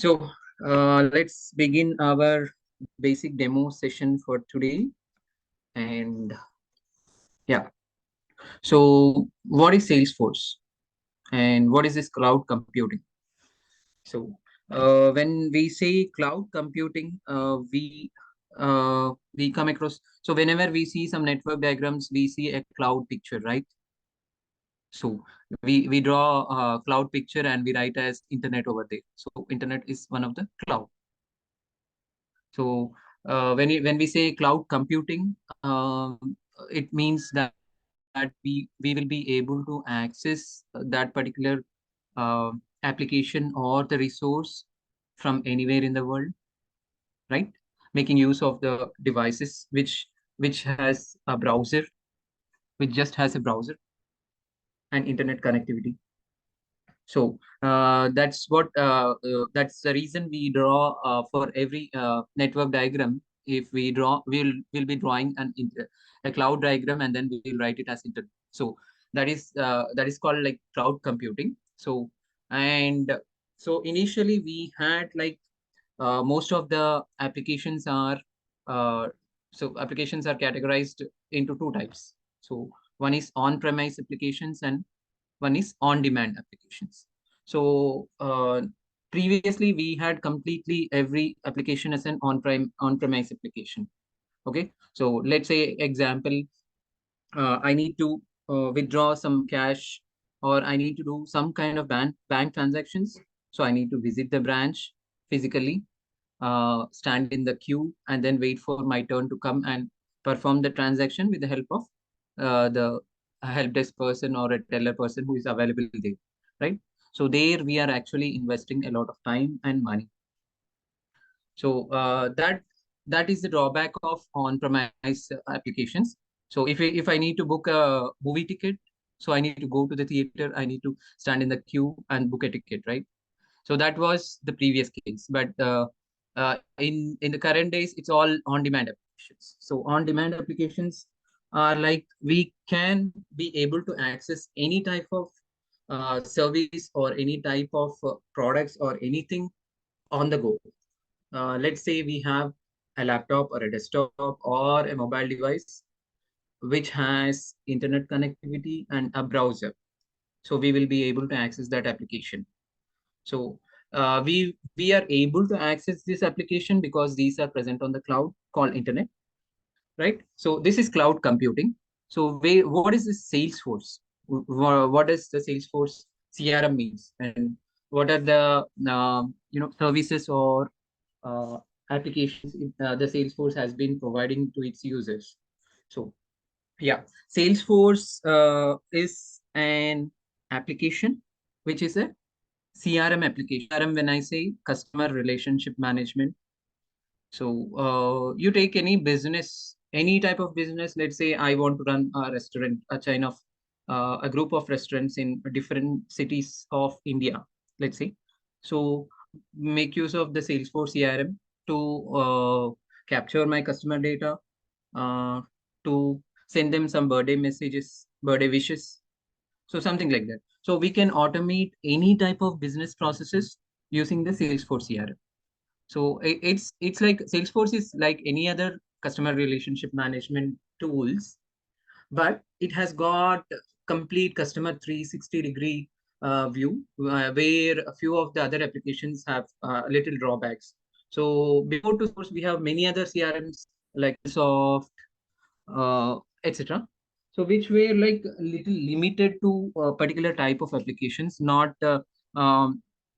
So let's begin our basic demo session for today. And yeah, so what is Salesforce and what is this cloud computing? So when we say cloud computing, we come across. So whenever we see some network diagrams, we see a cloud picture, right? So we draw a cloud picture and we write as internet over there. So internet is one of the cloud. So when we say cloud computing, it means that we will be able to access that particular application or the resource from anywhere in the world, right? Making use of the devices which has a browser, which just has a browser and internet connectivity. So that's the reason we draw for every network diagram. If we draw, we'll be drawing a cloud diagram and then we will write it as internet. So that is called like cloud computing. So and so initially we had like most of the applications are uh, applications are categorized into two types. So one is on-premise applications and one is on-demand applications. So previously we had completely every application as an on-premise application. Okay, so let's say example, I need to withdraw some cash or I need to do some kind of bank transactions. So I need to visit the branch physically, stand in the queue, and then wait for my turn to come and perform the transaction with the help of the help desk person or a teller person who is available there, right? So there we are actually investing a lot of time and money. So that is the drawback of on-premise applications. So if I need to book a movie ticket, so I need to go to the theater, I need to stand in the queue and book a ticket, right? So that was the previous case, but in the current days, it's all on-demand applications. So on-demand applications are like we can be able to access any type of service or any type of products or anything on the go. Let's say we have a laptop or a desktop or a mobile device which has internet connectivity and a browser. So we will be able to access that application. So we are able to access this application because these are present on the cloud called internet, right? So this is cloud computing. So what is this Salesforce? What does the Salesforce CRM means, and what are the services or uh, applications the Salesforce has been providing to its users? So yeah, Salesforce is an application which is a CRM application. CRM, when I say customer relationship management. So you take any business, any type of business. Let's say I want to run a restaurant, a chain of a group of restaurants in different cities of India, let's say. So make use of the Salesforce CRM to capture my customer data, uh, to send them some birthday messages, birthday wishes, so something like that. So we can automate any type of business processes using the Salesforce CRM. So it's like Salesforce is like any other customer relationship management tools, but it has got complete customer 360-degree view, where a few of the other applications have little drawbacks. So before to Salesforce, we have many other CRMs like Microsoft, etc. So which were like a little limited to a particular type of applications, not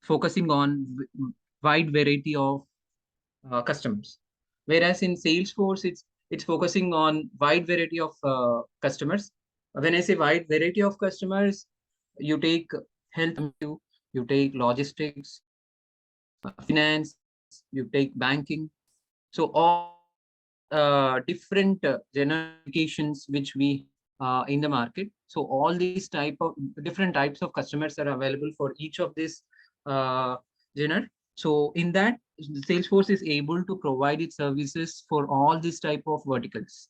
focusing on wide variety of customers. Whereas in Salesforce, it's focusing on wide variety of customers. When I say wide variety of customers, you take health, you take logistics, finance, you take banking. So all different general applications which we in the market. So all these type of different types of customers are available for each of this uh, genre. So in that, Salesforce is able to provide its services for all these type of verticals.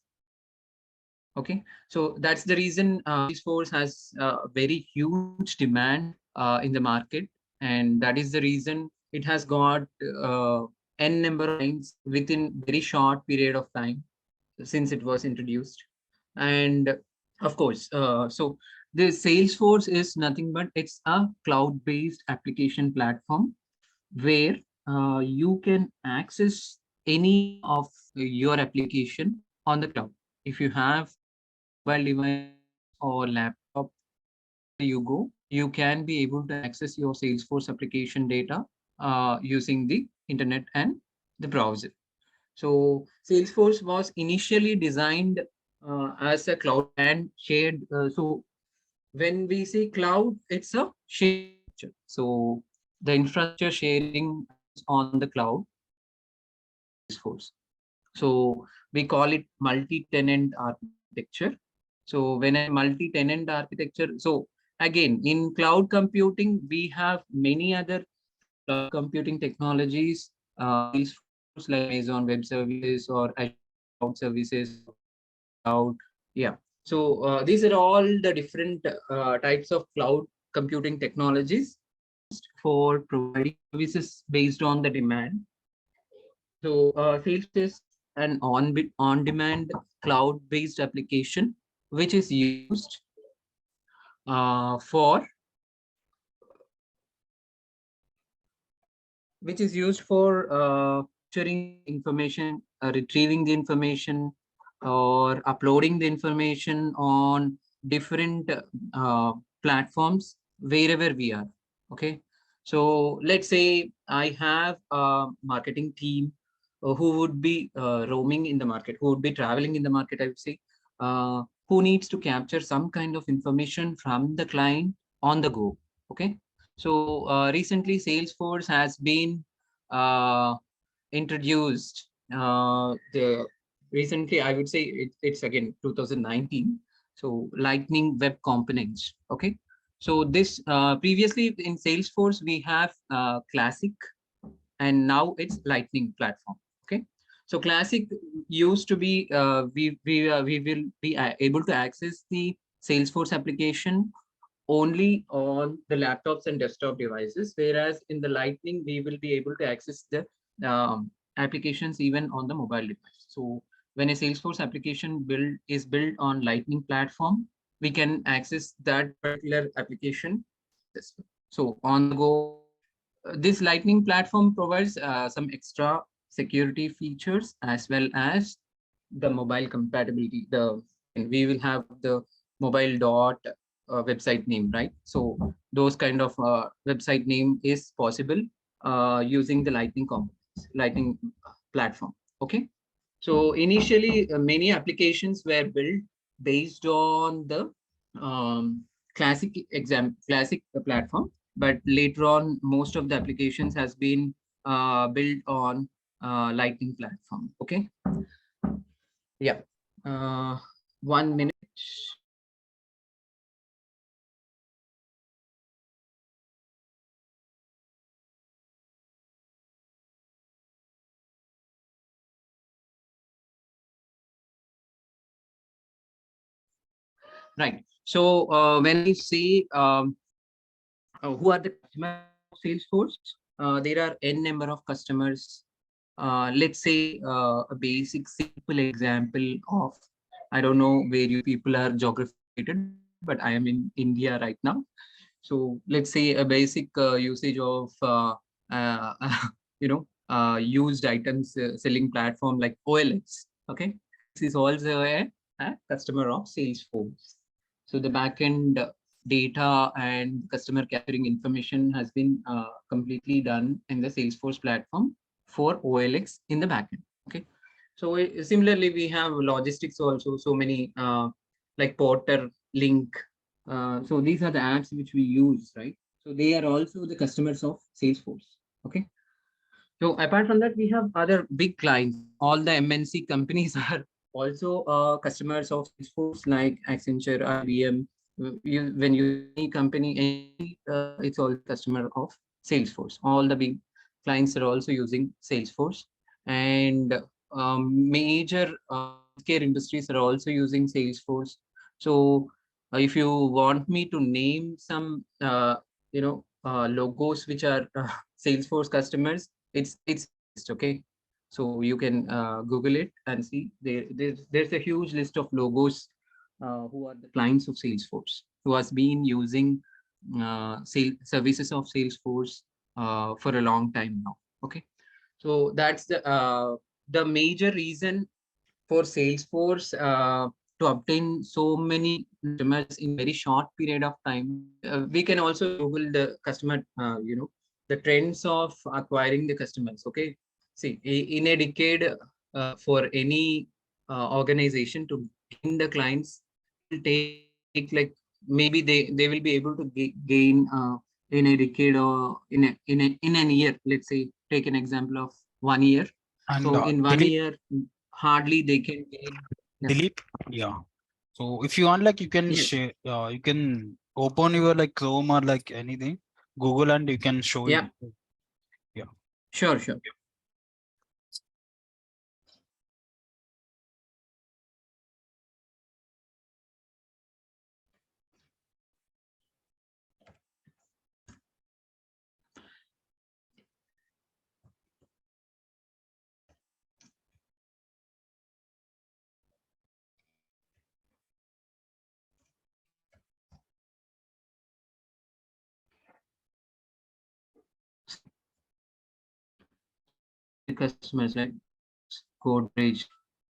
Okay, so that's the reason Salesforce has very huge demand in the market, and that is the reason it has got n number of lines within very short period of time since it was introduced. And of course, so the Salesforce is nothing but it's a cloud-based application platform where you can access any of your application on the cloud. If you have mobile device or laptop, wherever you go, you can be able to access your Salesforce application data using the internet and the browser. So Salesforce was initially designed as a cloud and shared. So when we say cloud, it's a shared infrastructure. So the infrastructure sharing happens on the cloud using Salesforce. So we call it multi-tenant architecture. So when I say multi-tenant architecture, so again, in cloud computing, we have many other cloud computing technologies, Salesforce like Amazon Web Services or Azure Cloud Services or Google Cloud. Yeah. So these are all the different types of cloud computing technologies used for providing services based on the demand. So Salesforce is an on-demand cloud-based application which is used for capturing the information, retrieving the information, or uploading the information on different uh, platforms wherever we are. Okay. So let's say I have a marketing team who would be roaming in the market, who would be traveling in the market, I would say, who needs to capture some kind of information from the client on the go. Okay. So recently, Salesforce has been uh, introduced. The recently, I would say it's again 2019. So Lightning Web Components. Okay. So this previously in Salesforce we have Classic, and now it's Lightning platform. Okay. So Classic used to be we will be able to access the Salesforce application only on the laptops and desktop devices, whereas in the Lightning, we will be able to access the applications even on the mobile device. So when a Salesforce application is built on Lightning platform, we can access that particular application as well. So on the go, this Lightning platform provides some extra security features as well as the mobile compatibility. We will have the mobile dot website name, right? So those kind of website name is possible using the Lightning components, Lightning platform. Okay. So initially, many applications were built based on the classic platform, but later on, most of the applications has been built on Lightning platform. Okay. Yeah. Uh, 1 minute. Right. So when I say who are the customers of Salesforce, there are n number of customers. Let's say a basic simple example of, I don't know where you people are geography located, but I am in India right now. So let's say a basic usage of used items selling platform like OLX. Okay, OLX is also a customer of Salesforce. So the backend data and customer capturing information has been completely done in the Salesforce platform for OLX in the backend. Okay, so similarly we have logistics also. So many like Porter, Link, so these are the apps which we use, right? So they are also the customers of Salesforce. Okay. So apart from that, we have other big clients. All the MNC companies are also customers of Salesforce, like Accenture, IBM. When you say any company, it's all customer of Salesforce. All the big clients are also using Salesforce, and major healthcare industries are also using Salesforce. So if you want me to name some, logos which are Salesforce customers, it's a list, okay? So you can Google it and see there's a huge list of logos who are the clients of Salesforce, who has been using services of Salesforce for a long time now. Okay, so that's the major reason for Salesforce to obtain so many customers in a very short period of time. We can also Google the customer, the trends of acquiring the customers. Okay, see, in a decade, for any organization to gain the clients, it will take like maybe they will be able to gain in a decade or in an year. Let's say take an example of 1 year. And So in one Dilip, year, hardly they can gain. Yeah. Dilip, yeah. So if you want, like, you can Yes. share, you can open your like Chrome or like anything, Google, and you can show it. Yeah. Yeah. Sure. Sure. The customers like Godrej,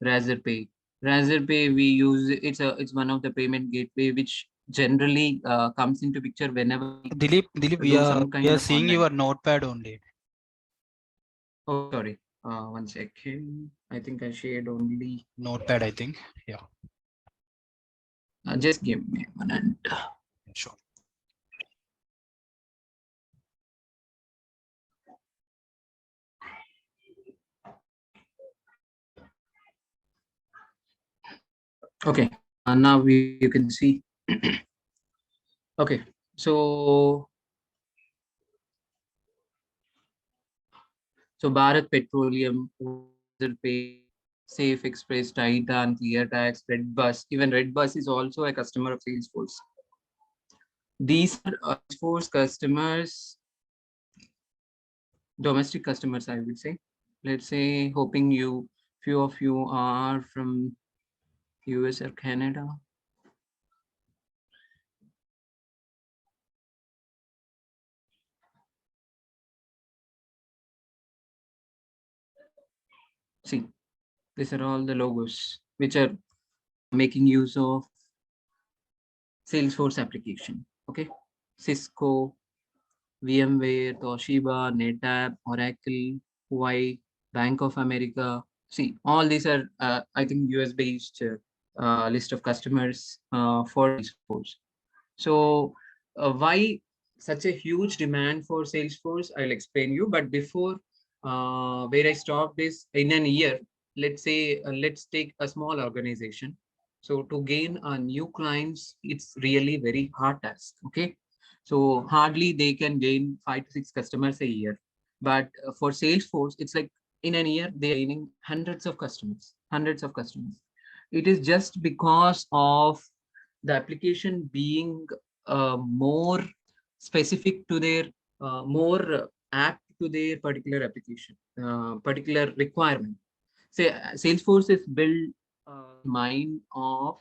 Razorpay. Razorpay we use it's one of the payment gateway which generally comes into picture whenever we Dilip, do some we kind are of seeing online. your notepad only. Oh, sorry. 1 second. I think I shared only. Notepad, I think. Yeah. Just give me a minute. Sure. Okay. Now you can see. Okay. So Bharat Petroleum, Razorpay, Safe Express, Titan, ClearTax, Redbus. Even Redbus is also a customer of Salesforce. These are Salesforce customers, domestic customers, I would say. Let's say, hoping few of you are from US or Canada. See, these are all the logos which are making use of Salesforce application. Okay, Cisco, VMware, Toshiba, NetApp, Oracle, Huawei, Bank of America. See, all these are, I think, US based list of customers for Salesforce. So, why such a huge demand for Salesforce? I'll explain you. But before, where I stopped is in an year, let's say, let's take a small organization. So, to gain new clients, it's really very hard task. Okay. So, hardly they can gain 5 to 6 customers a year. But for Salesforce, it's like in an year, they're gaining hundreds of customers, hundreds of customers. It is just because of the application being more specific to their more apt to their particular application, particular requirement. Say Salesforce is built mind of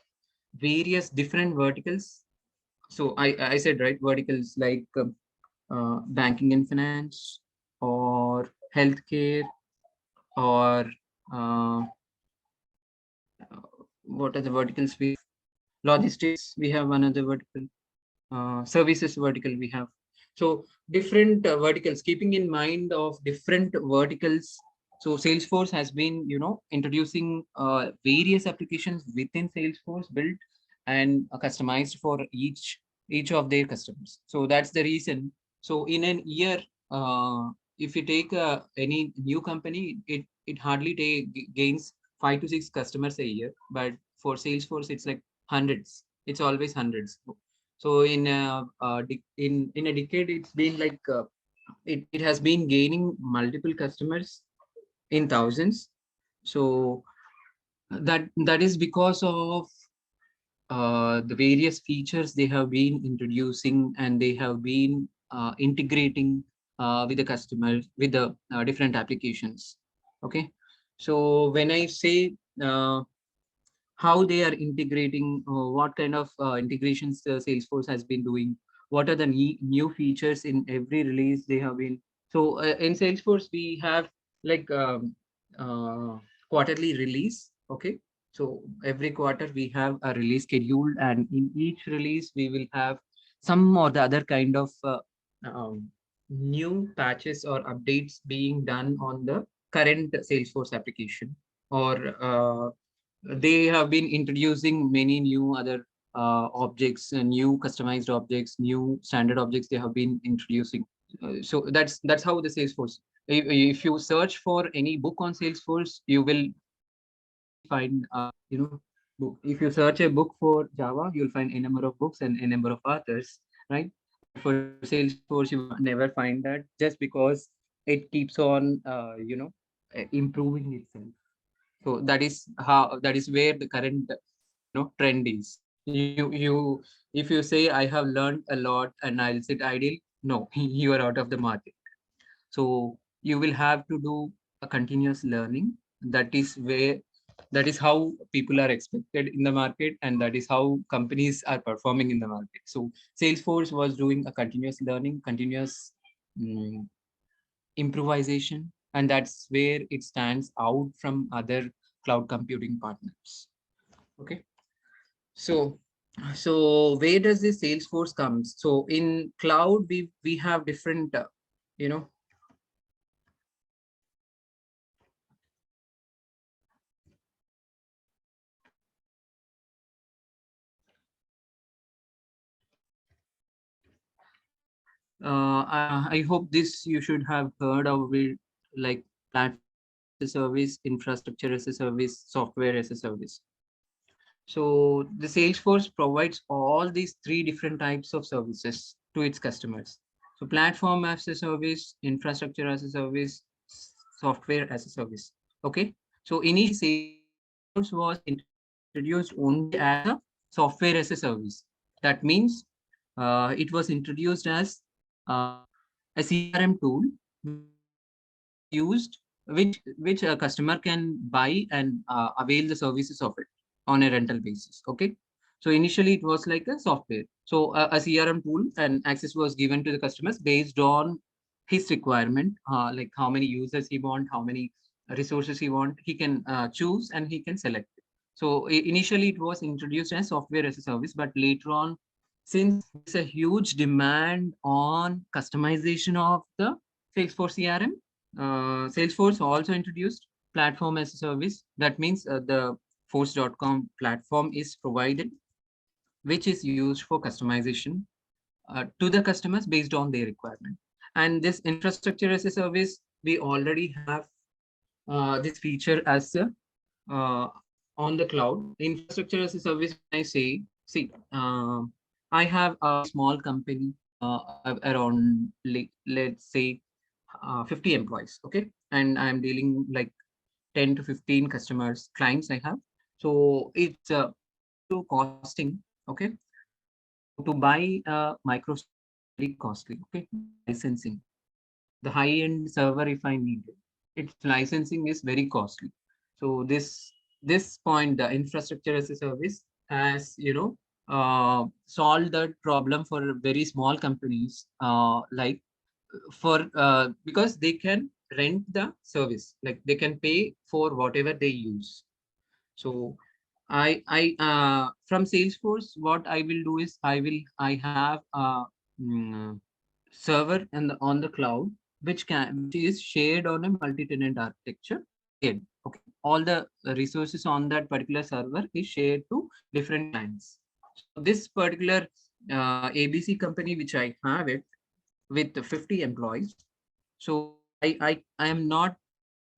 various different verticals. So I said right verticals like banking and finance or healthcare or uh, what are the verticals we logistics we have another vertical services vertical we have. So different verticals, keeping in mind of different verticals. So Salesforce has been, introducing various applications within Salesforce built and customized for each of their customers. So that's the reason. So in an year, if you take any new company, it hardly gains 5 to 6 customers a year. But for Salesforce, it's like hundreds. It's always hundreds. So in a decade, it's been like it has been gaining multiple customers in thousands. So that is because of the various features they have been introducing and they have been integrating with the customers, with the different applications. Okay. So when I say how they are integrating, what kind of integrations Salesforce has been doing, what are the new features in every release they have been. So in Salesforce, we have like uh, quarterly release. Okay. So every quarter we have a release scheduled, and in each release we will have some or the other kind of um, new patches or updates being done on the current Salesforce application, or they have been introducing many new other objects, new customized objects, new standard objects they have been introducing. So that's how the Salesforce. If you search for any book on Salesforce, you will definitely find book. If you search a book for Java, you'll find a number of books and a number of authors, right? But for Salesforce, you will never find that, just because it keeps on improving itself. So that is where the current trend is. You if you say I have learned a lot and I'll sit idle, no, you are out of the market. So you will have to do a continuous learning. That is where, that is how people are expected in the market, and that is how companies are performing in the market. So Salesforce was doing a continuous learning, continuous mm, improvisation, and that's where it stands out from other cloud computing partners. Okay. So where does this Salesforce comes? So in cloud, we have different you know I hope this you should have heard of it, like platform as a service, infrastructure as a service, software as a service. So the Salesforce provides all these three different types of services to its customers. So platform as a service, infrastructure as a service, software as a service. Okay. So initially Salesforce was introduced only as a software as a service. That means it was introduced as a CRM tool which can be used, which a customer can buy and avail the services of it on a rental basis. Okay. So initially it was like a software. So a CRM tool, and access was given to the customers based on his requirement, like how many users he want, how many resources he want. He can choose and he can select it. So initially it was introduced as software as a service, but later on, since there is a huge demand on customization of the Salesforce CRM, Salesforce also introduced platform as a service. That means the force.com platform is provided, which is used for customization to the customers based on their requirement. And this infrastructure as a service, we already have this feature as a uh, on the cloud. Infrastructure as a service, when I say, see, I have a very small company, around, let's say, 50 employees. Okay. And I'm dealing like 10 to 15 customers, clients I have. So it's to costing. Okay. So to buy Microsoft is very costly. Okay. The licensing, the high end server, if I need it, its licensing is very costly. So this point, the infrastructure as a service has solved that problem for very small companies, like for because they can rent the service, like they can pay for whatever they use. So I from Salesforce, what I will do is I have a server on the cloud, which is shared on a multi-tenant architecture. Shared. Okay. All the resources on that particular server is shared to different clients. So this particular ABC company, which I have it with 50 employees. So I am not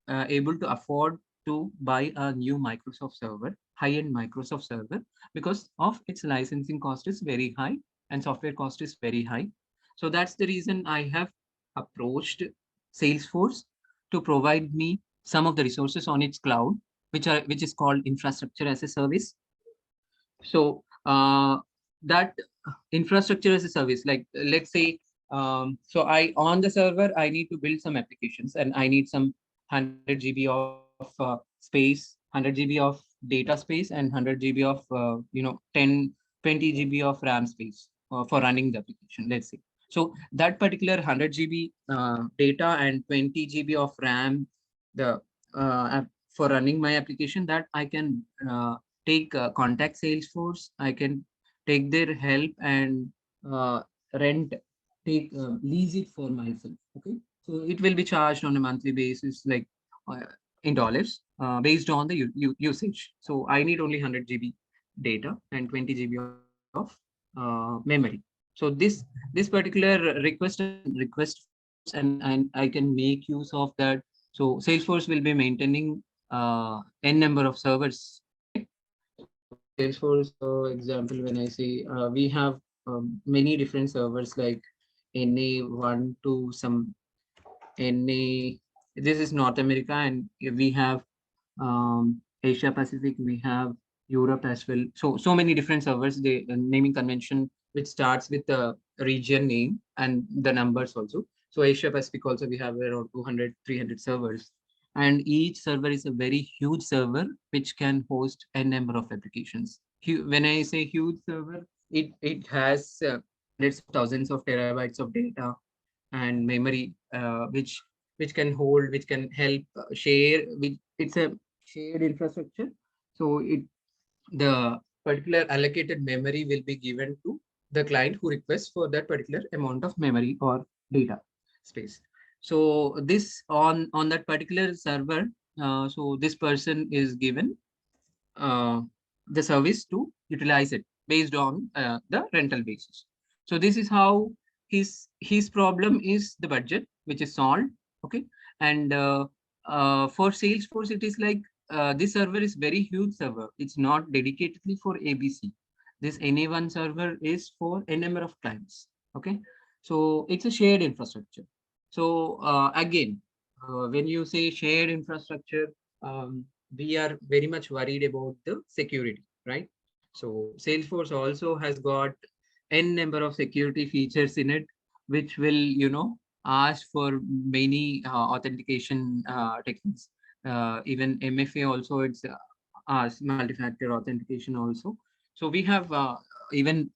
able to afford to buy a new Microsoft server, high-end Microsoft server, because of its licensing cost is very high and software cost is very high. So that's the reason I have approached Salesforce to provide me some of the resources on its cloud, which is called infrastructure as a service. So that infrastructure as a service, like let's say So on the server, I need to build some applications, and I need some 100 GB of space, 100 GB of data space, and 100 GB of 10, 20 GB of RAM space for running the application. Let's say. So that particular 100 GB data and 20 GB of RAM, the for running my application, that I can take contact Salesforce. I can take their help and rent take lease it for myself. Okay, so it will be charged on a monthly basis, like uh, in dollars, based on the usage. So I need only 100 GB data and 20 GB of memory. So this particular request and request flows, and I can make use of that. So Salesforce will be maintaining n number of servers. So Salesforce, example, when I say we have many different servers like NA1 to some NA. This is North America, and we have Asia Pacific. We have Europe as well. So many different servers. The naming convention which starts with the region name and the numbers also. So Asia Pacific also we have around 200, 300 servers, and each server is a very huge server which can host a number of applications. When I say huge server, it has hundreds of thousands of terabytes of data and memory, which can hold, which can help share. Which it's a shared infrastructure. So the particular allocated memory will be given to the client who requests for that particular amount of memory or data space. So this on that particular server, so this person is given uh, the service to utilize it based on the rental basis. So this is how his problem is the budget, which is solved. Okay, and for Salesforce, it is like this server is very huge server. It's not dedicatedly for ABC. This NA1 server is for a number of clients. Okay, so it's a shared infrastructure. So again, when you say shared infrastructure, we are very much worried about the security, right? So Salesforce also has got n number of security features in it, which will, ask for many authentication techniques. Even MFA also, it's multi-factor authentication also. So we have even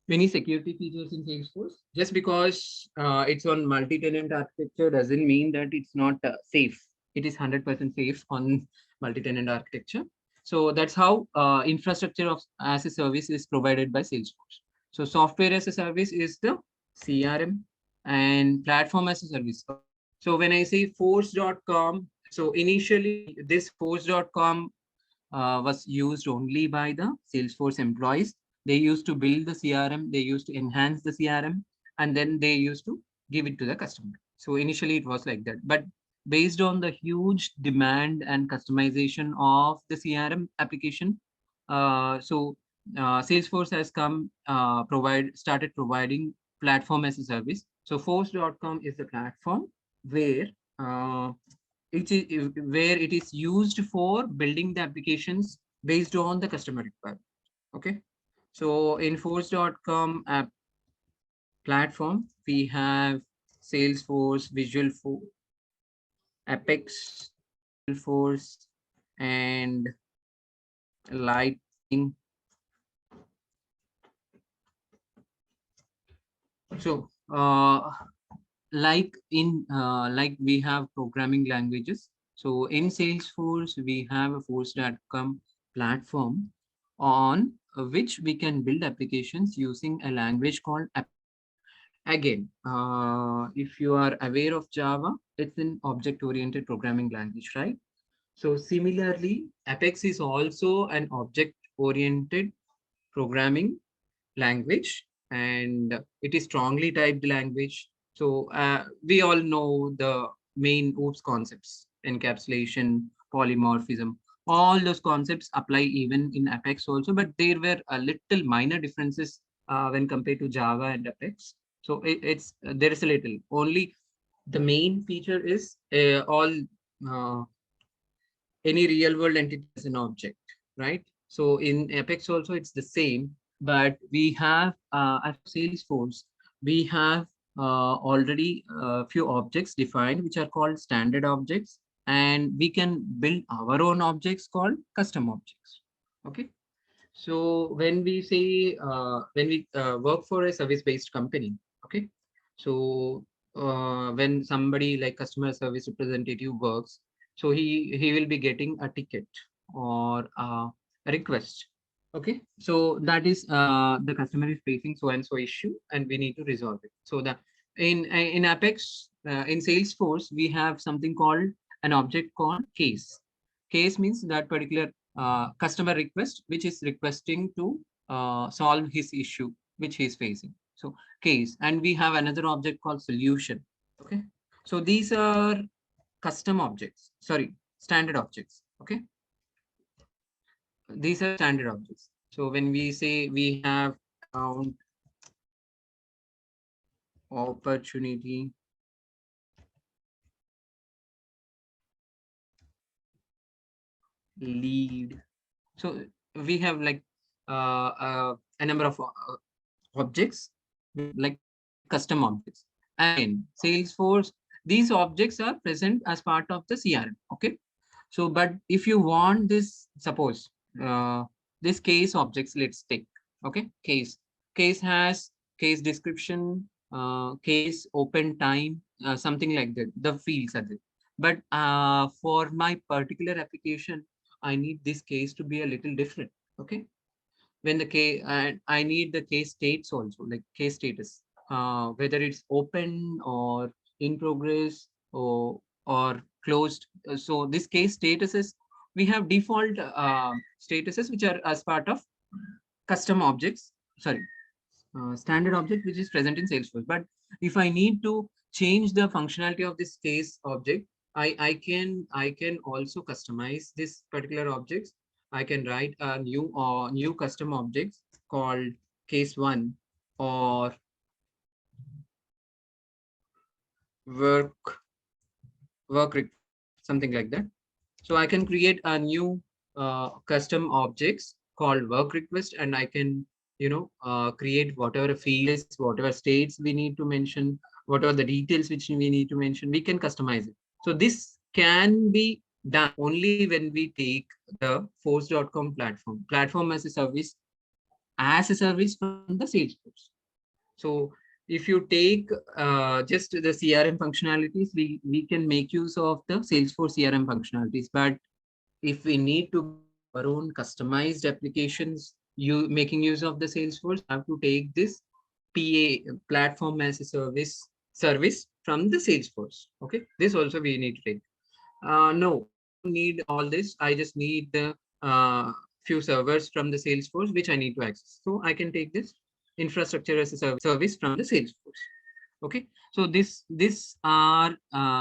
many security features in Salesforce. Just because it's on multi-tenant architecture doesn't mean that it's not safe. It is 100% safe on multi-tenant architecture. So that's how infrastructure of as a service is provided by Salesforce. So software as a service is the CRM, and platform as a service. Okay. So when I say force.com, so initially this force.com was used only by the Salesforce employees. They used to build the CRM, they used to enhance the CRM, and then they used to give it to the customer. So initially it was like that. But based on the huge demand and customization of the CRM application, Salesforce has come started providing platform as a service. So force.com is the platform where uh, where it is used for building the applications based on the customer requirement. Okay. So in force.com app platform, we have Salesforce, Apex, Salesforce, and Lightning. So like we have programming languages. So in Salesforce, we have a force.com platform on which we can build applications using a language called Apex. Again, if you are aware of Java, it's an object-oriented programming language, right? So similarly, Apex is also an object-oriented programming language, and it is strongly typed language. So we all know the main OOPS concepts: encapsulation, polymorphism. All those concepts apply even in Apex also, but there were a little minor differences when compared to Java and Apex. So it's there is a little. Only the main feature is all uh, any real world entity as an object, right? So in Apex also it's the same, but we have as Salesforce, we have already a few objects defined, which are called standard objects, and we can build our own objects called custom objects. Okay. So when we work for a service-based company, okay. So when somebody like customer service representative works, so he will be getting a ticket or a request. Okay, so that is the customer is facing so and so issue, and we need to resolve it. So that in Apex in Salesforce we have something called an object called case. Case means that particular customer request which is requesting to solve his issue which he is facing. So case, and we have another object called solution. Okay, so these are custom objects, sorry, standard objects. Okay, these are standard objects. So when we say we have account, opportunity, lead, so we have like a number of objects like custom objects. And in Salesforce, these objects are present as part of the CRM. Okay. So, but if you want this, suppose this case objects, let's take, okay, case has case description, case open time, something like that. The fields are there. But for my particular application, I need this case to be a little different. Okay, when the case, and I need the case states also, like case status, whether it's open or in progress or closed. So this case statuses, we have default statuses which are as part of custom objects. Sorry, standard object which is present in Salesforce. But if I need to change the functionality of this case object, I can also customize this particular objects. I can write a new custom objects called case one or work work request, something like that. So I can create a new custom objects called work request, and I can, create whatever fields, whatever states we need to mention, whatever the details which we need to mention, we can customize it. So this can be done only when we take the force.com platform as a service from the Salesforce. So if you take just the CRM functionalities, we can make use of the Salesforce CRM functionalities. But if we need to build our own customized applications, you making use of the Salesforce, have to take this PA, platform as a service from the Salesforce. Okay, this also we need to take. No, I don't need all this. I just need the few servers from the Salesforce which I need to access. So I can take this infrastructure as a service from the Salesforce. Okay, so this are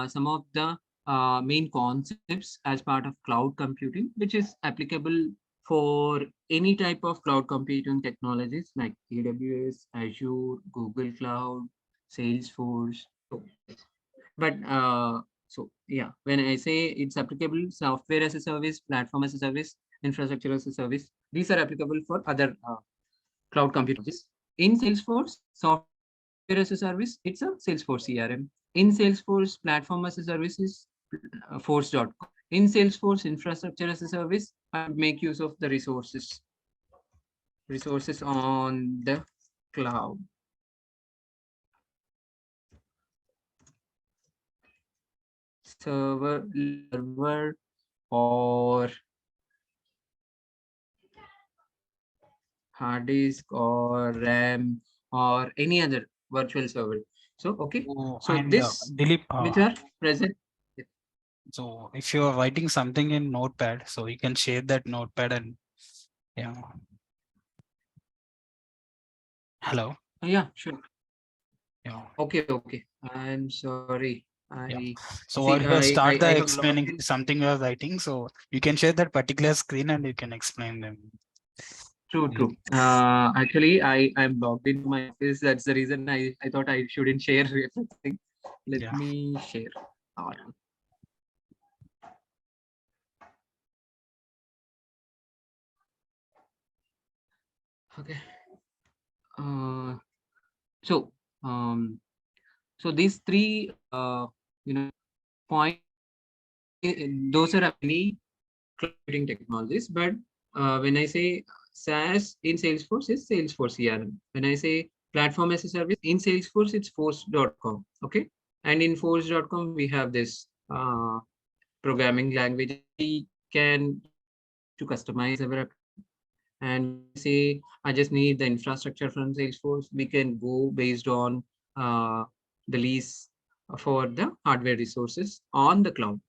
some of the main concepts as part of cloud computing, which is applicable for any type of cloud computing technologies like AWS, Azure, Google Cloud, Salesforce. So yes, but so yeah, when I say it's applicable, software as a service, platform as a service, infrastructure as a service, these are applicable for other cloud computing technologies. In Salesforce, software as a service, it's a Salesforce CRM. In Salesforce, platform as a service is force.com. In Salesforce, infrastructure as a service, I would make use of the resources on the cloud. Server or hard disk or RAM or any other virtual server. So, okay. So, So and this, Dilip, which are present. so if you're writing something in Notepad, so you can share that Notepad and yeah. Hello. Yeah, sure. Yeah. Okay, okay. I'm sorry. Yeah. I So see. while you start I the have logged explaining in. something you're writing, so you can share that particular screen and you can explain them. True, Mm. true. Actually, I'm logged into my office. That's the reason I thought I shouldn't share everything. Let Yeah. me share. All right. Okay. Uh, so um, So these three, points, those are many cloud computing technologies. But when I say SaaS in Salesforce, is Salesforce CRM. When I say platform as a service in Salesforce, it's force.com. Okay. And in force.com, we have this programming languages we can use to customize our application. And when I say I just need the infrastructure from Salesforce, we can go based on uh, the lease for the hardware resources on the cloud.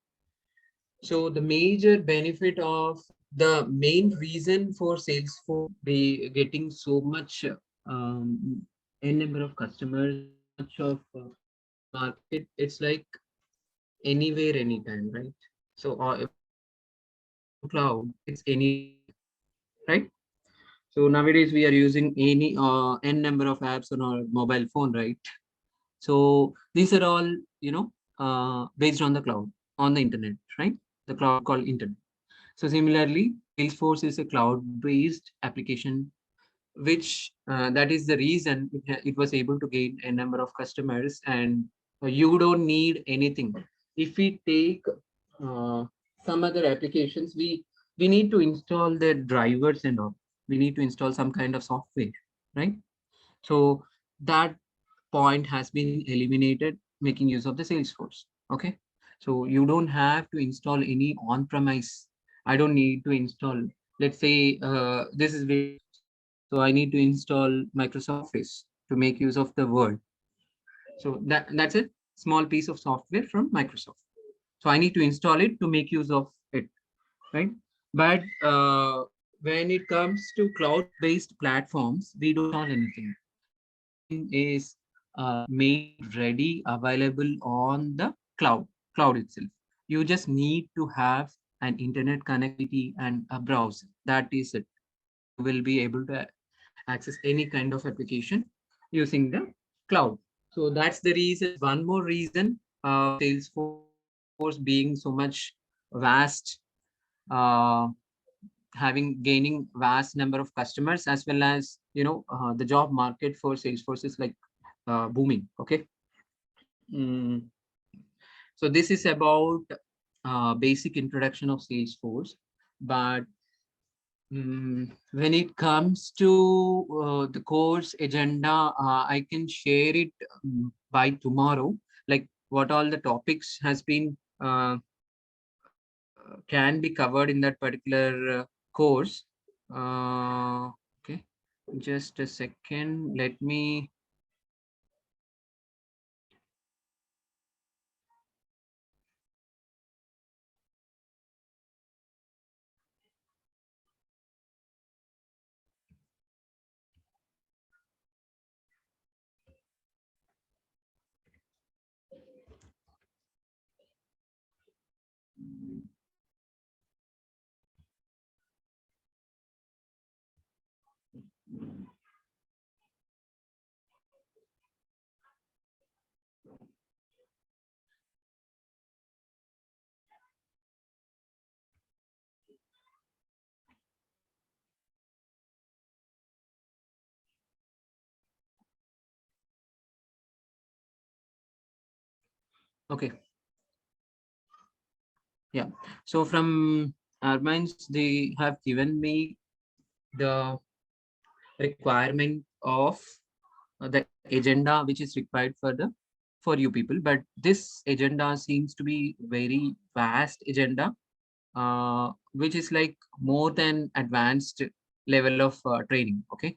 So the major benefit of the main reason for Salesforce be getting so much n number of customers and so much of market, it's like anywhere, anytime, right? So whenever we are working on cloud, it's anytime, right? So nowadays we are using any n number of apps on our mobile phone, right? So these are all, based on the cloud, on the internet, right? The cloud called internet. So similarly, Salesforce is a cloud-based application, which that is the reason it was able to gain a number of customers, and you don't need anything. If we take uh, some other applications, we need to install the drivers and all. We need to install some kind of software, right? So that point has been eliminated, making use of the Salesforce. Okay. So you don't have to install any on-premise. I don't need to install, let's say, this is Windows. So I need to install Microsoft Office to make use of the Word. So that's a small piece of software from Microsoft. So I need to install it to make use of it, right? But when it comes to cloud-based platforms, we don't install anything. Everything is made ready, available on the cloud itself. You just need to have an internet connectivity and a browser. That is it. You will be able to access any kind of application using the cloud. So that's the reason. One more reason of Salesforce being so much vast, uh, having gaining vast number of customers, as well as the job market for Salesforce is like booming. Okay. Mm. So this is about basic introduction of Salesforce. But when it comes to the course agenda, I can share it by tomorrow, like what all the topics has been can be covered in that particular course. Okay, just a second. Let me okay. Yeah. So from Arminds, they have given me the requirement of the agenda which is required for you people. But this agenda seems to be very vast agenda, which is like more than advanced level of training. Okay.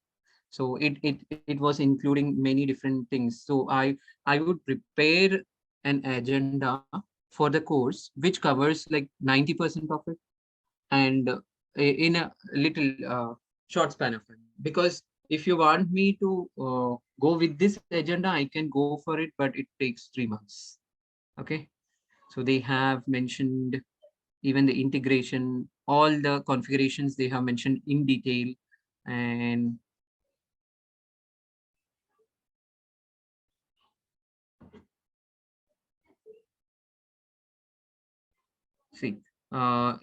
So it was including many different things. So I would prepare an agenda for the course which covers like 90% of it, and in a little short span of time. Because if you want me to go with this agenda, I can go for it, but it takes 3 months. Okay. So they have mentioned even the integration, all the configurations they have mentioned in detail. And see,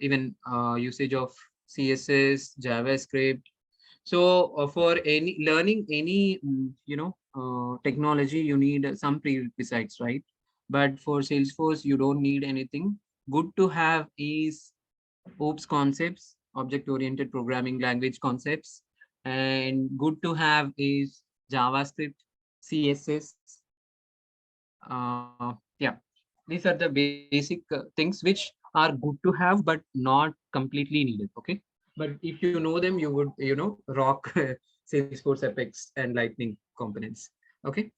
even usage of CSS, JavaScript, So for any learning any technology, you need some prerequisites, right? But for Salesforce, you don't need anything. Good to have is OOPS concepts, object-oriented programming language concepts, and good to have is JavaScript, CSS. Yeah, these are the basic things which are good to have, but not completely needed. Okay, but if you know them, you would rock Salesforce Apex and Lightning components. Okay.